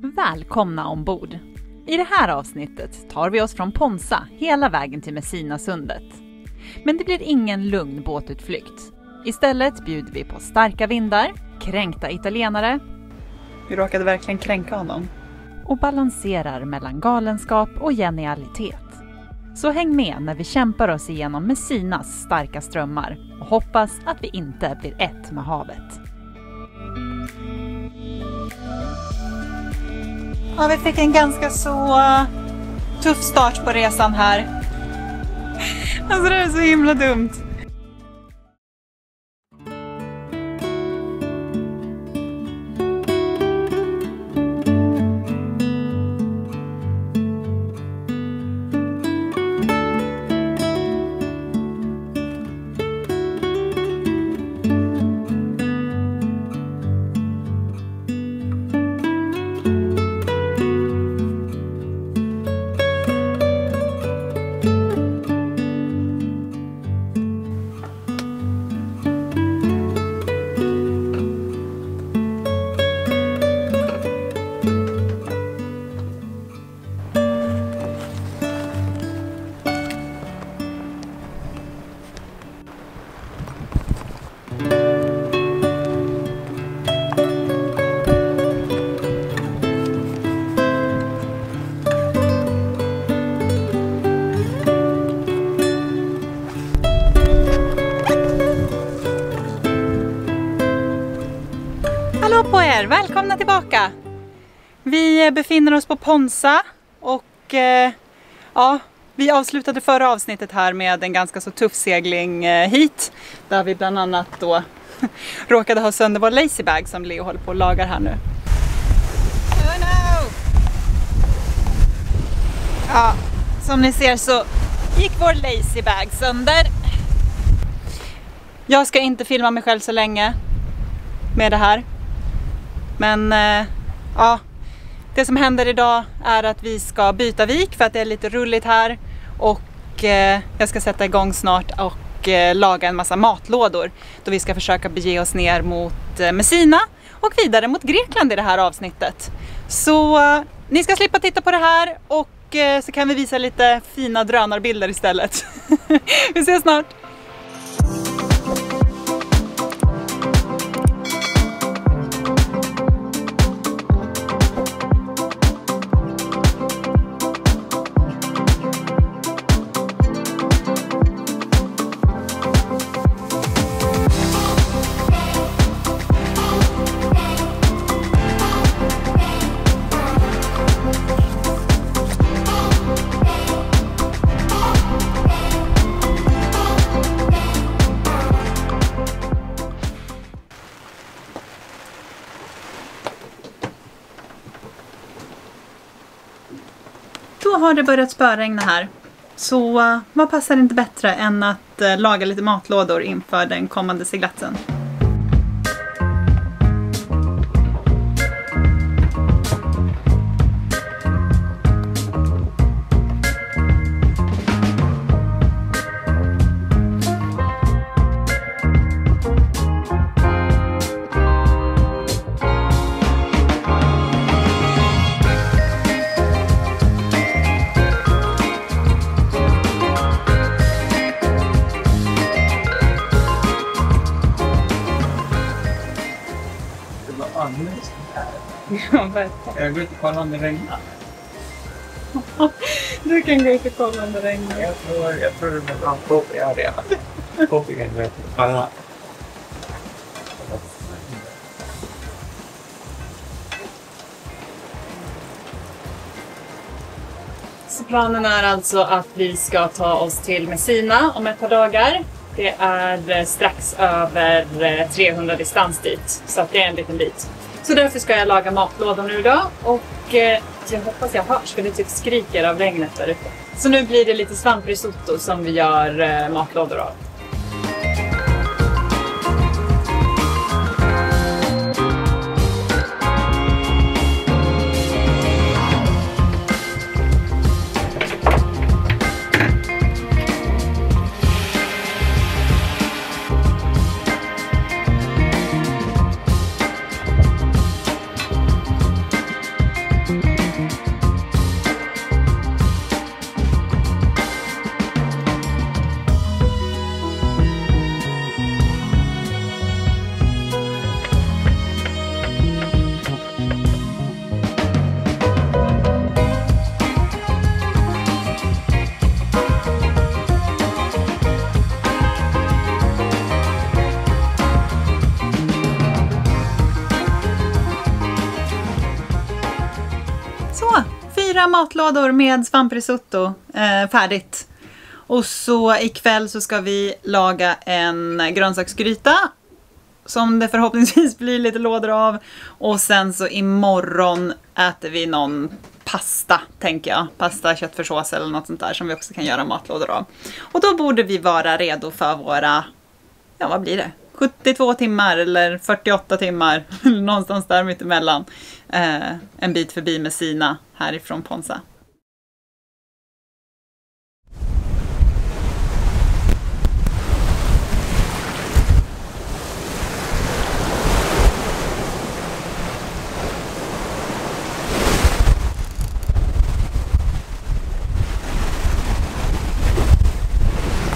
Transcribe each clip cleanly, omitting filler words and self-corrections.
Välkomna ombord! I det här avsnittet tar vi oss från Ponza hela vägen till Messinasundet. Men det blir ingen lugn båtutflykt. Istället bjuder vi på starka vindar, kränkta italienare. Vi råkade verkligen kränka honom. Och balanserar mellan galenskap och genialitet. Så häng med när vi kämpar oss igenom Messinas starka strömmar och hoppas att vi inte blir ett med havet. Ja, vi fick en ganska så tuff start på resan här. Alltså det är så himla dumt. Hallå på er, välkomna tillbaka! Vi befinner oss på Ponza och vi avslutade förra avsnittet här med en ganska så tuff segling hit. Där vi bland annat då råkade ha sönder vår lazy bag som Leo håller på och lagar här nu. Oh no! Ja, som ni ser så gick vår lazy bag sönder. Jag ska inte filma mig själv så länge med det här. Men det som händer idag är att vi ska byta vik för att det är lite rulligt här. Och jag ska sätta igång snart och laga en massa matlådor. Då vi ska försöka bege oss ner mot Messina och vidare mot Grekland i det här avsnittet. Så ni ska slippa titta på det här och så kan vi visa lite fina drönarbilder istället. Vi ses snart! Då har det börjat spöregna här. Så vad passar inte bättre än att laga lite matlådor inför den kommande seglatsen. Jag går ut och kollar om det regnar. Du kan gå ut och kolla om det regnar. Jag tror det blir bra på att göra det. Kopplingen med alla. Så planen är alltså att vi ska ta oss till Messina om ett par dagar. Det är strax över 300 distans dit, så att det är en liten bit. Så därför ska jag laga matlådor nu idag och jag hoppas jag hörs för det typ skriker av regnet där ute. Så nu blir det lite svamprisotto som vi gör matlådor av. 4 matlådor med svamprisotto färdigt. Och så ikväll så ska vi laga en grönsaksgryta som det förhoppningsvis blir lite lådor av. Och sen så imorgon äter vi någon pasta, tänker jag. Pasta, köttfärssås eller något sånt där som vi också kan göra matlådor av. Och då borde vi vara redo för våra, ja vad blir det? 72 timmar eller 48 timmar. Någonstans där mittemellan. En bit förbi Messina härifrån Ponza.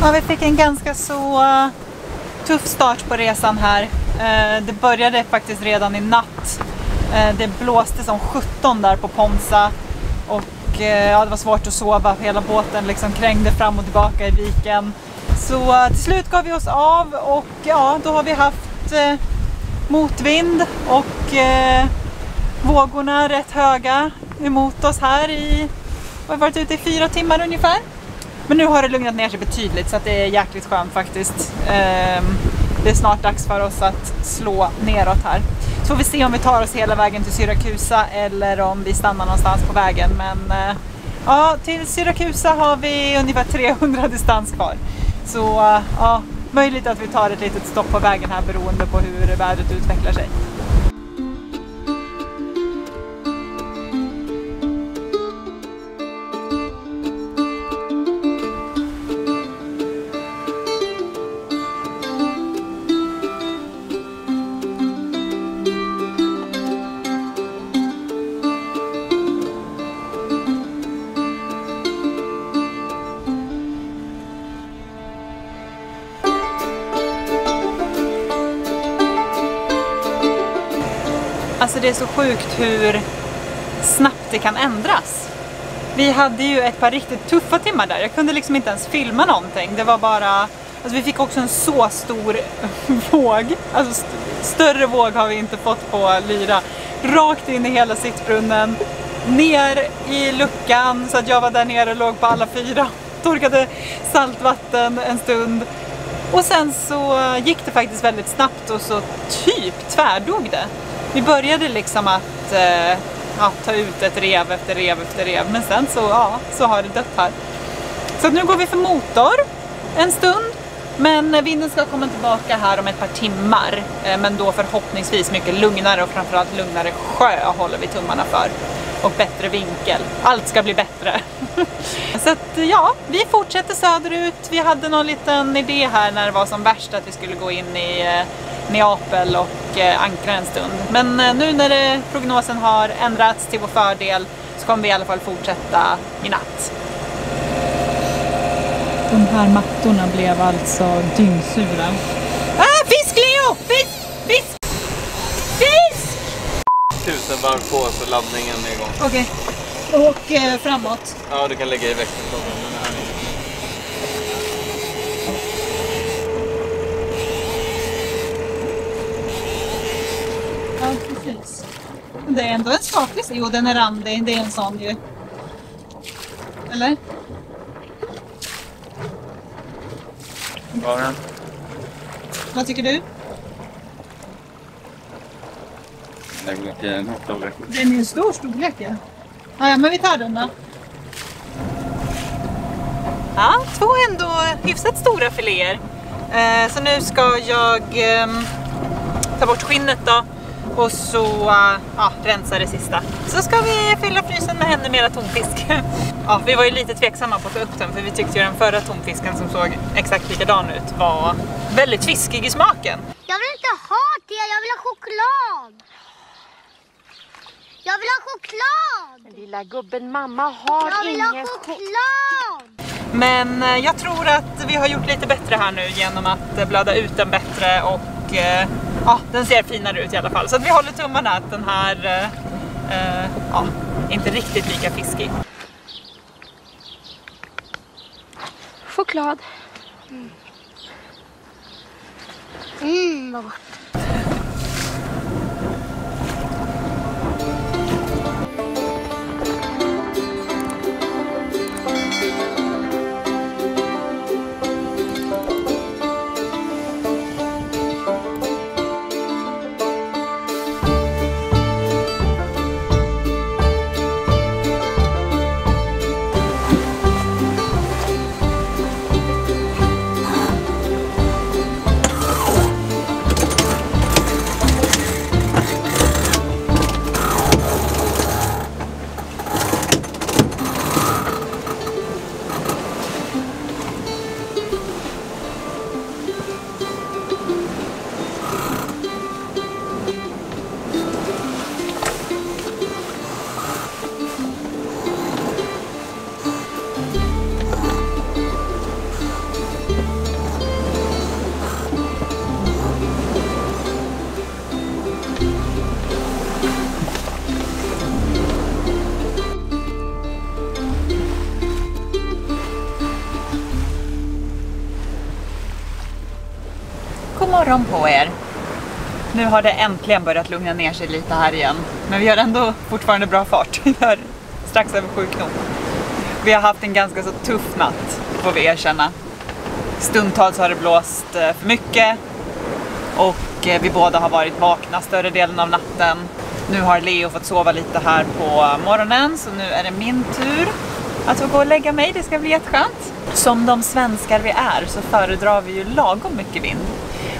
Ja, vi fick en ganska så tuff start på resan här. Det började faktiskt redan i natt. Det blåste som 17 där på Ponza. Och ja, det var svårt att sova. Hela båten liksom krängde fram och tillbaka i viken. Så till slut gav vi oss av. Och ja, då har vi haft motvind. Och vågorna rätt höga emot oss här. Vi har varit ute i 4 timmar ungefär. Men nu har det lugnat ner sig betydligt så att det är jäkligt skönt faktiskt. Det är snart dags för oss att slå neråt här. Så får vi se om vi tar oss hela vägen till Syrakusa eller om vi stannar någonstans på vägen. Men ja, till Syrakusa har vi ungefär 300 distans kvar. Så ja, möjligt att vi tar ett litet stopp på vägen här beroende på hur vädret utvecklar sig. Alltså det är så sjukt hur snabbt det kan ändras. Vi hade ju ett par riktigt tuffa timmar där. Jag kunde liksom inte ens filma någonting. Det var bara... Alltså vi fick också en så stor våg. Alltså större våg har vi inte fått på Lyra. Rakt in i hela sittbrunnen. Ner i luckan så att jag var där nere och låg på alla 4. Torkade saltvatten en stund. Och sen så gick det faktiskt väldigt snabbt och så typ tvärdog det. Vi började liksom att ta ut ett rev efter rev efter rev. Men sen så har det dött här. Så nu går vi för motor en stund. Men vinden ska komma tillbaka här om ett par timmar. Men då förhoppningsvis mycket lugnare och framförallt lugnare sjö håller vi tummarna för. Och bättre vinkel. Allt ska bli bättre. Så att ja, vi fortsätter söderut. Vi hade någon liten idé här när det var som värst att vi skulle gå in i Neapel och ankra en stund. Men nu när prognosen har ändrats till vår fördel så kommer vi i alla fall fortsätta i natt. De här mattorna blev alltså dyngsura. Fisk Leo! Fisk! Fisk! Fisk! 1000 varv på så laddningen är igång. Okej. Och framåt. Ja, du kan lägga i växeln. Ja, precis. Det är ändå en skaplig. Jo, den är randig. Det är en sån ju. Eller? Ja, den. Vad tycker du? Den är en stor storlek, ja. Ja, men vi tar den då. Ja, 2 ändå hyfsat stora filéer. Så nu ska jag ta bort skinnet då. Och så rensa det sista. Så ska vi fylla frysen med ännu mera tonfisk. Ja, vi var ju lite tveksamma på att ta upp den. För vi tyckte ju den förra tonfisken som såg exakt likadan ut var väldigt fiskig i smaken. Jag vill inte ha det, jag vill ha choklad. Jag vill ha choklad. Den lilla gubben, mamma har jag vill ingen ha choklad. Men jag tror att vi har gjort lite bättre här nu genom att blöda ut den bättre och den ser finare ut i alla fall. Så att vi håller tummarna att den här inte riktigt lika fiskig. choklad. Vad gott. morgon på er! Nu har det äntligen börjat lugna ner sig lite här igen. Men vi har ändå fortfarande bra fart. Vi har strax över 7 knop. Vi har haft en ganska så tuff natt, får vi erkänna. Stundtals har det blåst för mycket. Och vi båda har varit vakna större delen av natten. Nu har Leo fått sova lite här på morgonen. Så nu är det min tur att få gå och lägga mig. Det ska bli jätteskönt. Som de svenskar vi är så föredrar vi ju lagom mycket vind.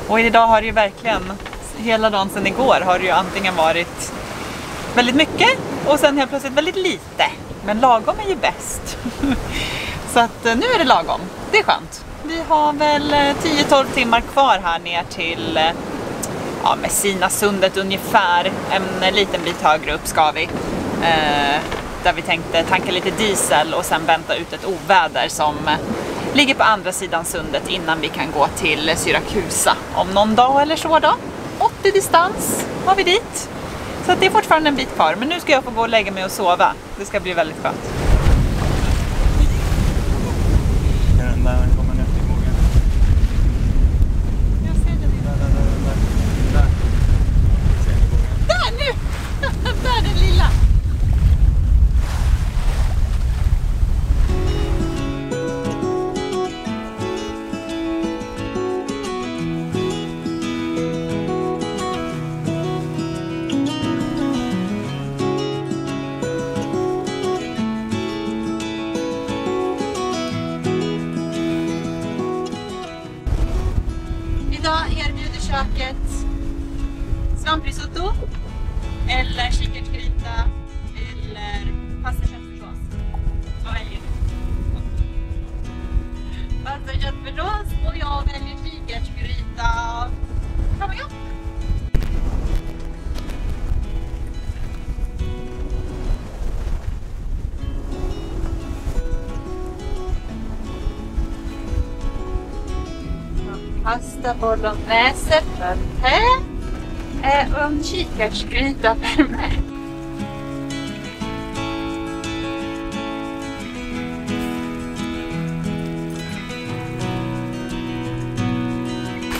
Och idag har det ju verkligen, hela dagen sedan igår har det ju antingen varit väldigt mycket och sen helt plötsligt väldigt lite. Men lagom är ju bäst. Så att nu är det lagom. Det är skönt. Vi har väl 10-12 timmar kvar här ner till Messinasundet ungefär. En liten bit högre upp ska vi. Där vi tänkte tanka lite diesel och sen vänta ut ett oväder som ligger på andra sidan sundet innan vi kan gå till Syrakusa om någon dag eller så då. 80 distans har vi dit. Så att det är fortfarande en bit kvar. Men nu ska jag få gå och lägga mig och sova. Det ska bli väldigt skönt. Den kommer ner till vågen. Jag ser den. Där nu! Där den lilla! Idag erbjuder köket svamprisotto eller kikärtsgryta eller pastaköttfärssås. Vad väljer du? Pastaköttfärssås och jag väljer kikärtsgryta. Kom igen! Pasta bolognese för te och en kikärtsgryta för mig.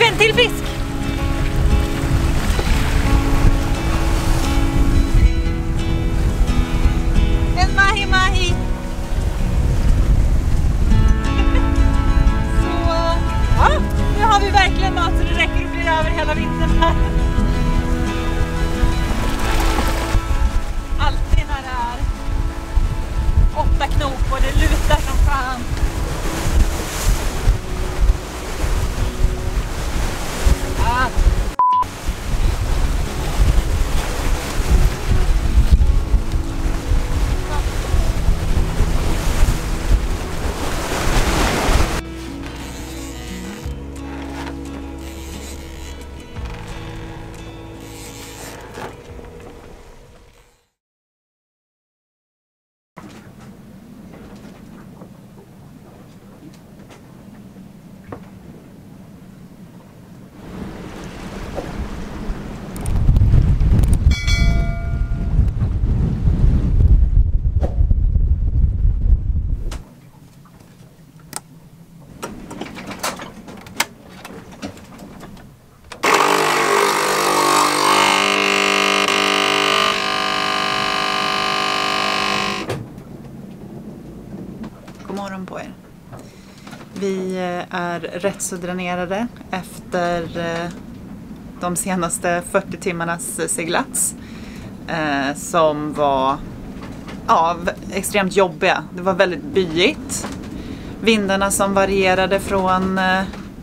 En till fisk! En mahi-mahi! Nu har vi verkligen mat så det räcker och blir över hela vintern här. Alltid när det är 8 knop och det lutar som fan. God morgon på er. Vi är rätt så dränerade efter de senaste 40 timmarnas seglats som var extremt jobbiga. Det var väldigt byigt. Vindarna som varierade från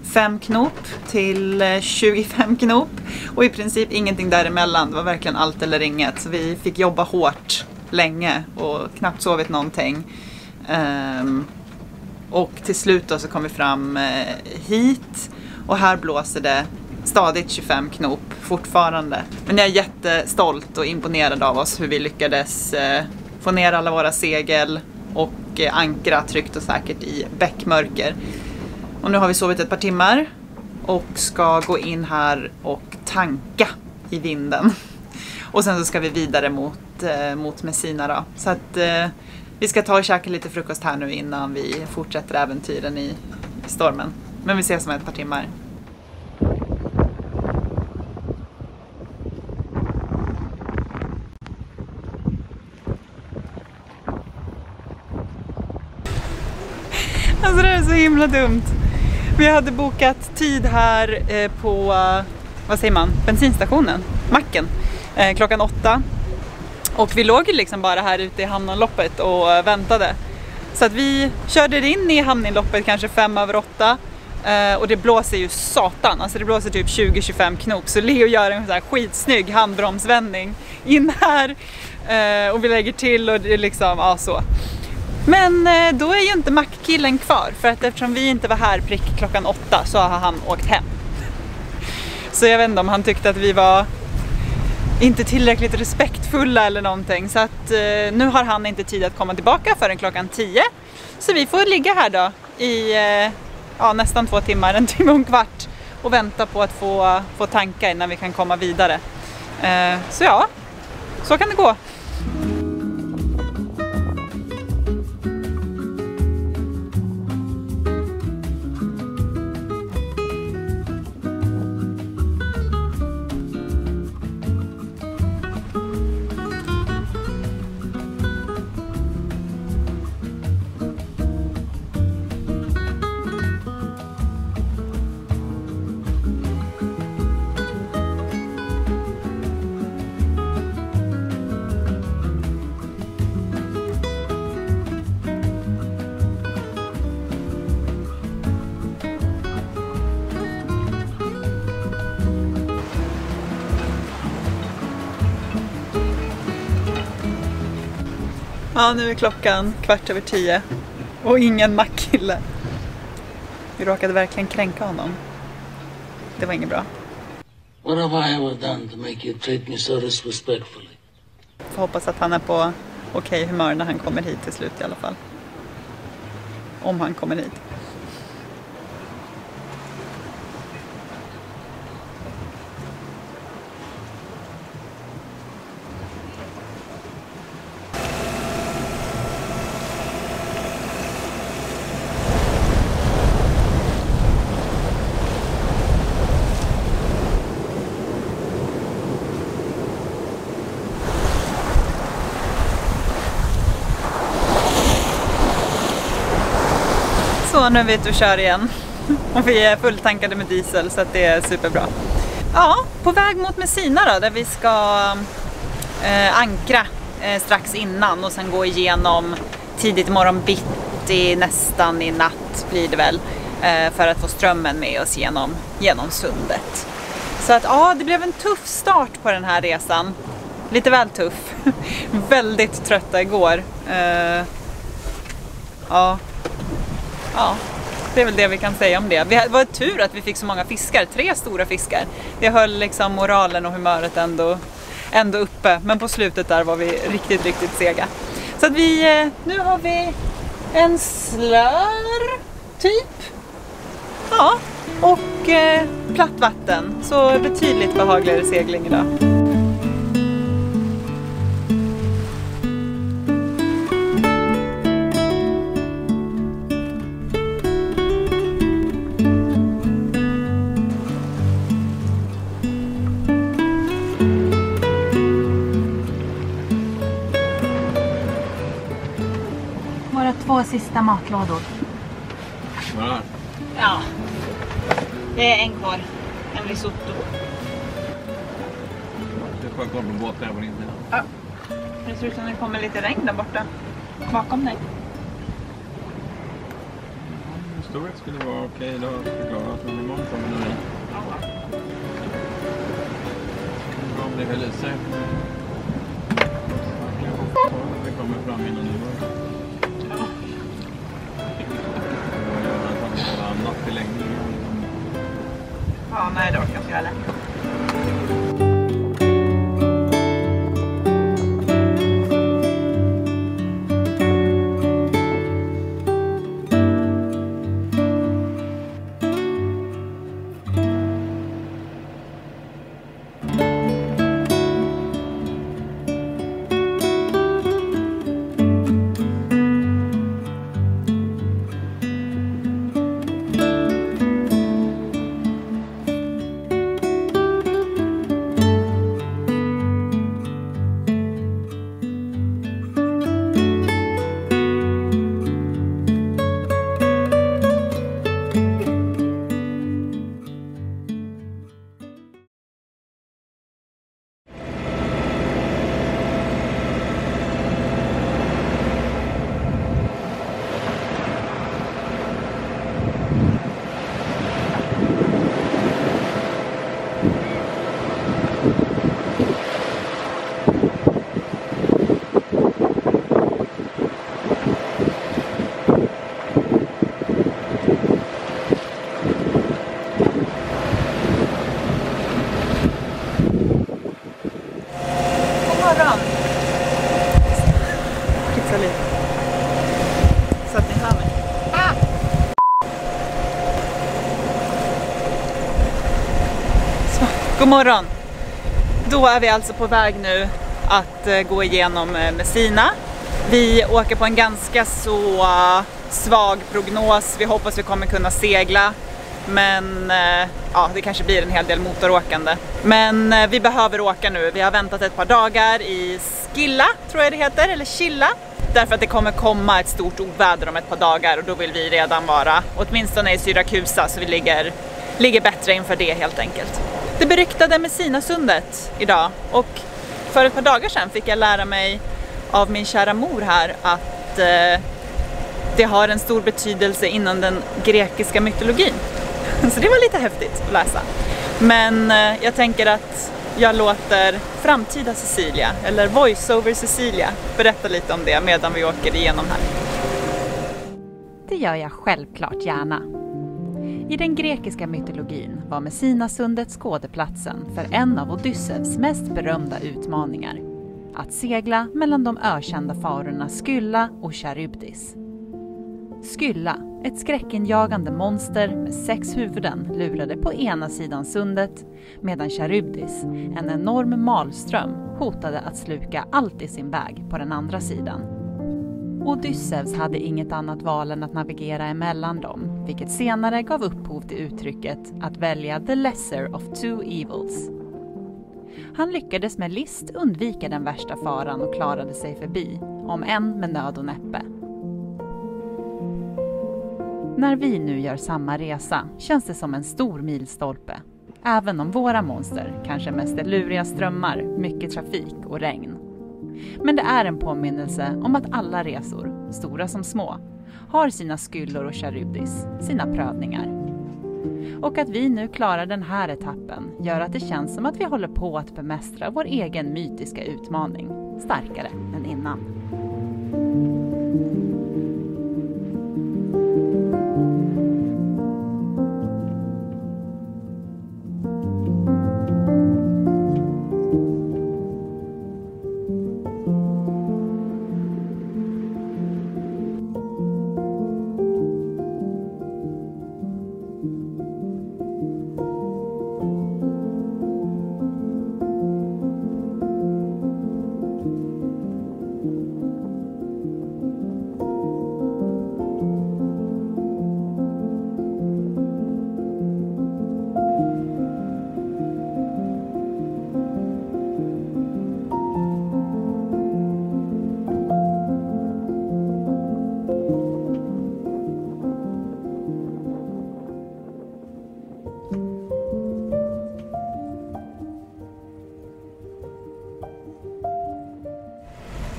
5 knop till 25 knop och i princip ingenting däremellan. Det var verkligen allt eller inget. Så vi fick jobba hårt länge och knappt sovit någonting. Och till slut då så kom vi fram hit och här blåser det stadigt 25 knop fortfarande. Men jag är jättestolt och imponerad av oss hur vi lyckades få ner alla våra segel och ankra tryggt och säkert i bäckmörker. Och nu har vi sovit ett par timmar och ska gå in här och tanka i vinden. Och sen så ska vi vidare mot Messina då. Så att vi ska ta och käka lite frukost här nu innan vi fortsätter äventyren i stormen. Men vi ses om ett par timmar. Alltså det är så himla dumt. Vi hade bokat tid här på, vad säger man, bensinstationen, macken, klockan 8. Och vi låg ju liksom bara här ute i hamninloppet och väntade. Så att vi körde in i hamninloppet kanske 5:08. Och det blåser ju satan, alltså det blåser typ 20-25 knop. Så Leo gör en sån här skitsnygg handbromsvändning in här. Och vi lägger till och det är liksom, ja så. Men då är ju inte mackkillen kvar. För att eftersom vi inte var här prick klockan 8 så har han åkt hem. Så jag vet inte om han tyckte att vi var inte tillräckligt respektfulla eller någonting. Så att nu har han inte tid att komma tillbaka förrän klockan 10. Så vi får ligga här då i nästan 2 timmar, 1 timme och en kvart. Och vänta på att få tanka innan vi kan komma vidare. Så ja, så kan det gå. Ja, nu är klockan 9:15 och ingen mackkille. Vi råkade verkligen kränka honom. Det var inget bra. What have I ever done to make you treat me so disrespectfully? Får hoppas att han är på okej humör när han kommer hit till slut i alla fall. Om han kommer hit. Så nu är vi ute och kör igen. Och vi är fulltankade med diesel så att det är superbra. Ja, på väg mot Messina då, där vi ska ankra strax innan och sen gå igenom tidigt imorgon bitti, nästan i natt blir det väl, för att få strömmen med oss genom sundet. Så att ja, det blev en tuff start på den här resan. Lite väl tuff. Väldigt trötta igår. Ja, det är väl det vi kan säga om det. Det var tur att vi fick så många fiskar, 3 stora fiskar. Det höll liksom moralen och humöret ändå uppe. Men på slutet där var vi riktigt, riktigt sega. Så att nu har vi en slör typ. Ja, och platt vatten. Så betydligt behagligare segling idag. Våra 2 sista matlådor. Ja, det är en kvar. En risotto. Det får jag kolla på båten här på innan. Ja, det ser ut som det kommer lite regn där borta. Bakom dig. Storhet skulle vara okej idag. Förklarat, men imorgon kommer det regn. Om det höll sig. Det kommer fram innan nyår. Annat i längden. Ja, nej det orkar inte jag heller. morgon! Fixa lite. Så att ni hör mig. Så, god morgon! Då är vi alltså på väg nu att gå igenom Messina. Vi åker på en ganska så svag prognos. Vi hoppas vi kommer kunna segla. Men ja, det kanske blir en hel del motoråkande. Men vi behöver åka nu. Vi har väntat ett par dagar i Skilla, tror jag det heter, eller Chilla. Därför att det kommer komma ett stort oväder om ett par dagar och då vill vi redan vara, åtminstone i Syrakusa, så vi ligger bättre inför det helt enkelt. Det beryktade Messinasundet idag, och för ett par dagar sedan fick jag lära mig av min kära mor här att det har en stor betydelse inom den grekiska mytologin. Så det var lite häftigt att läsa. Men jag tänker att jag låter framtida Cecilia, eller voiceover Cecilia, berätta lite om det medan vi åker igenom här. Det gör jag självklart gärna. I den grekiska mytologin var Messinasundet skådeplatsen för en av Odysseus mest berömda utmaningar. Att segla mellan de ökända farorna Skylla och Charybdis. Skylla, ett skräckinjagande monster med 6 huvuden, lurade på ena sidan sundet, medan Charybdis, en enorm malström, hotade att sluka allt i sin väg på den andra sidan. Odysseus hade inget annat val än att navigera emellan dem, vilket senare gav upphov till uttrycket att välja the lesser of two evils. Han lyckades med list undvika den värsta faran och klarade sig förbi, om än med nöd och näppe. När vi nu gör samma resa känns det som en stor milstolpe. Även om våra monster kanske mest är luriga strömmar, mycket trafik och regn. Men det är en påminnelse om att alla resor, stora som små, har sina Skyllor och Charybdis, sina prövningar. Och att vi nu klarar den här etappen gör att det känns som att vi håller på att bemästra vår egen mytiska utmaning, starkare än innan.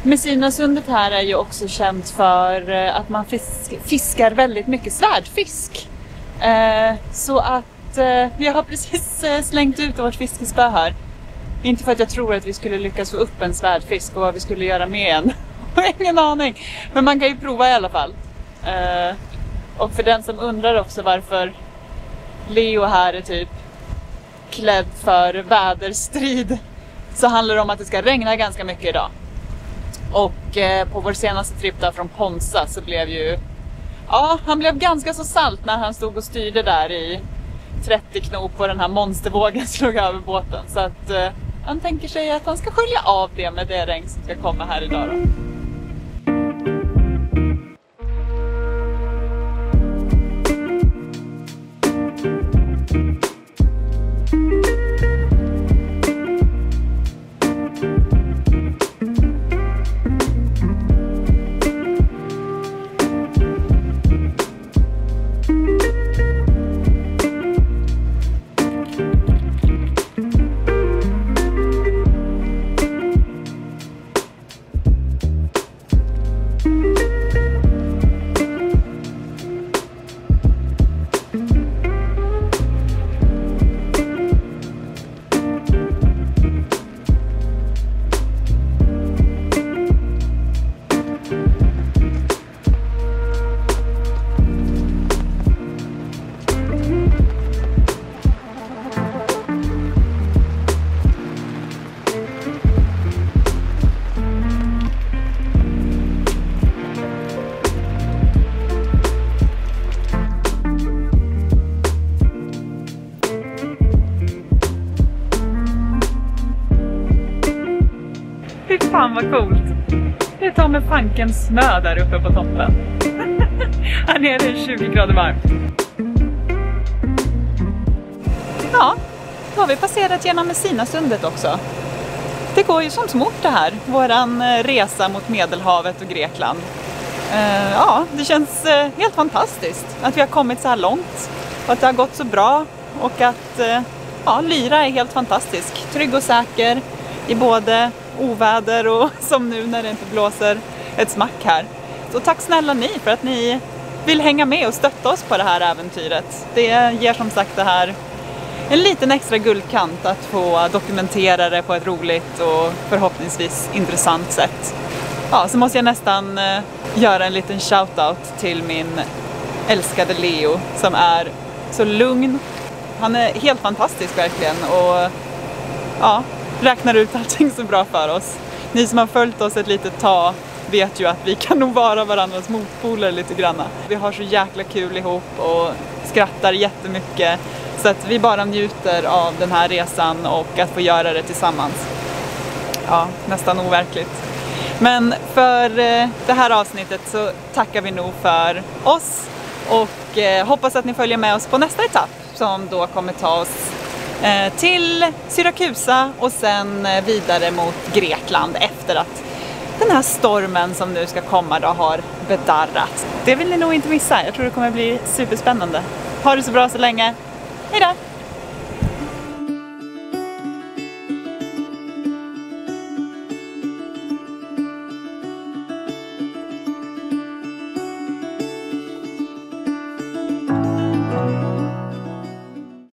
Messinasundet här är ju också känt för att man fiskar väldigt mycket svärdfisk. Så att jag har precis slängt ut vårt fiskespö här. Inte för att jag tror att vi skulle lyckas få upp en svärdfisk och vad vi skulle göra med en. Ingen aning. Men man kan ju prova i alla fall. Och för den som undrar också varför Leo här är typ klädd för väderstrid, så handlar det om att det ska regna ganska mycket idag. Och på vår senaste trip där från Ponza så blev han blev ganska så salt när han stod och styrde där i 30 knop och den här monstervågen slog över båten. Så att han tänker sig att han ska skölja av det med det regn som ska komma här idag då. Fy fan vad coolt. Det tar med fanken snö där uppe på toppen. Här nere är det 20 grader varmt. Ja, då har vi passerat genom Messinasundet också. Det går ju som smort det här, våran resa mot Medelhavet och Grekland. Ja, det känns helt fantastiskt att vi har kommit så här långt och att det har gått så bra och att ja, Lyra är helt fantastisk. Trygg och säker i både oväder och som nu när det inte blåser ett smack här. Så tack snälla ni för att ni vill hänga med och stötta oss på det här äventyret. Det ger som sagt det här en liten extra guldkant att få dokumentera det på ett roligt och förhoppningsvis intressant sätt. Ja, så måste jag nästan göra en liten shoutout till min älskade Leo som är så lugn. Han är helt fantastisk verkligen och ja, räknar ut allting så bra för oss. Ni som har följt oss ett litet tag vet ju att vi kan nog vara varandras motpoler lite granna. Vi har så jäkla kul ihop och skrattar jättemycket. Så att vi bara njuter av den här resan och att få göra det tillsammans. Ja, nästan overkligt. Men för det här avsnittet så tackar vi nog för oss. Och hoppas att ni följer med oss på nästa etapp som då kommer ta oss till Syrakusa och sen vidare mot Grekland efter att den här stormen som nu ska komma då har bedarrat. Det vill ni nog inte missa. Jag tror det kommer bli superspännande. Ha det så bra så länge. Hej då!